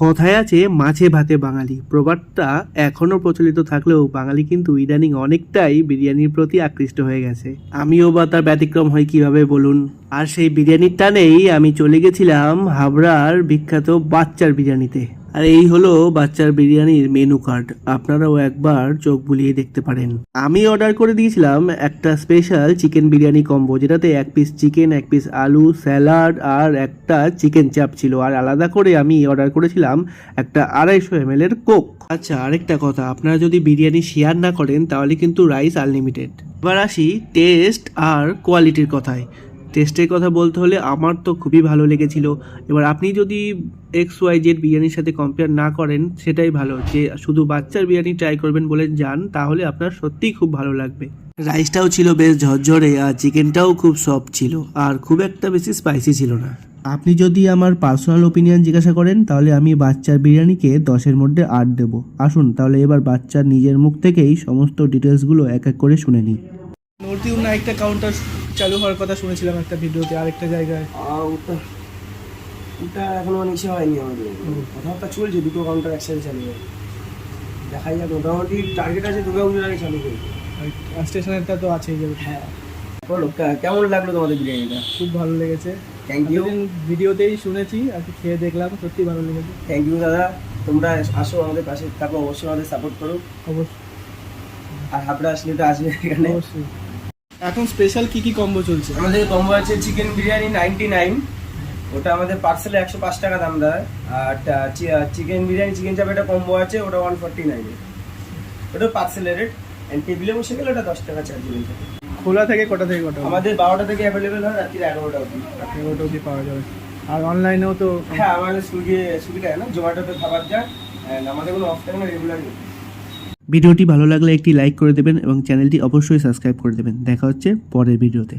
কথায় আছে মাছে ভাতে বাঙালি, প্রবাদটা এখনো প্রচলিত থাকলেও বাঙালি কিন্তু ইদানিং অনেকটাই বিরিয়ানির প্রতি আকৃষ্ট হয়ে গেছে। আমিও বা তার ব্যতিক্রম হয় কিভাবে বলুন। আর সেই বিরিয়ানির টানেই আমি চলে গেছিলাম হাবড়ার বিখ্যাত বাচ্চার বিরিয়ানিতে। আর এই হলো বাচ্চার বিরিয়ানির মেনু কার্ড, আপনারাও একবার চোখ বুলিয়ে দেখতে পারেন। আমি অর্ডার করে দিয়েছিলাম একটা স্পেশাল চিকেন বিরিয়ানি কম্বো, যেটাতে 1 পিস চিকেন, 1 পিস আলু, স্যালাড আর একটা চিকেন চাপ ছিল। আর আলাদা করে আমি অর্ডার করেছিলাম একটা 250 ml এর কোক। আচ্ছা, আরেকটা কথা, আপনারা যদি বিরিয়ানি শেয়ার না করেন তাহলে কিন্তু রাইস আনলিমিটেড। এবার আসি টেস্ট আর কোয়ালিটির কথায়। টেস্টের কথা বলতে হলে আমার তো খুবই ভালো লেগেছিল। এবার আপনি যদি XYZ বিরিয়ানির সাথে কম্পেয়ার না করেন, সেটাই ভালো, যে শুধু বাচ্চার বিরিয়ানি ট্রাই করবেন বলে যান, তাহলে আপনার সত্যিই খুব ভালো লাগবে। রাইসটাও ছিল বেশ ঝরঝরে, আর চিকেনটাও খুব সফট ছিল, আর খুব একটা বেশি স্পাইসি ছিল না। আপনি যদি আমার পার্সোনাল ওপিনিয়ন জিজ্ঞাসা করেন, তাহলে আমি বাচ্চার বিরিয়ানিকে 10-এর মধ্যে 8 দেবো। আসুন তাহলে এবার বাচ্চার নিজের মুখ থেকেই সমস্ত ডিটেলসগুলো এক এক করে শুনে নিই। নতুন একটা কাউন্টার চালু হওয়ার কথা শুনেছিলাম একটা ভিডিওতে, আরেকটা জায়গায়। ওটা এখনো ইসে হয়নি আমাদের, কথাবার্তা চলছে, দুটো কাউন্টার একসাথে চালু হবে। দেখাই যাক, মোটামুটি টার্গেট আছে দুর্গা পুজোর আগে চালু করবে। আর স্টেশনেরটা তো আছেই। হ্যাঁ, বলো কেমন লাগলো তোমাদের বিরিয়ানিটা? খুব ভালো লেগেছে। Thank you. ভিডিওতেই শুনেছি আর কি, খেয়ে দেখলাম, সত্যি ভালো লেগেছে। থ্যাংক ইউ দাদা, তোমরা আসো আমাদের পাশে থাকো, অবশ্যই আমাদের সাপোর্ট করো। অবশ্যই। আর হাবড়া আসলে তো আসবে এখানে। অবশ্যই। এখন স্পেশাল কি কি কম্বো চলছে? আমাদের কম্বো আছে চিকেন বিরিয়ানি 99, ওটা আমাদের পার্সেলে 105 টাকা দাম দেয়। আর চিকেন বিরিয়ানি চিকেন চাপ একটা কম্বো আছে, ওটা 149, ওটা পার্সেলের রেট। অ্যান্ড টেবিলে বসে গেলে ওটা 10 টাকা চার্জ দিবেন। খোলা থেকে কটা থেকে কটা? আমাদের 12টা থেকে অ্যাভেলেবেল হয়, রাত্রি 11টা অবধি। 11টা অবধি পাওয়া যাবে। আর অনলাইনেও তো? হ্যাঁ, আমাদের সুবিধা হয় না, জোম্যাটোতে খাবার যায়। অ্যান্ড আমাদের কোনো অফ টাইমে রেগুলার নেই। ভিডিওটি ভালো লাগলে একটি লাইক করে দেবেন এবং চ্যানেলটি অবশ্যই সাবস্ক্রাইব করে দেবেন। দেখা হচ্ছে পরের ভিডিওতে।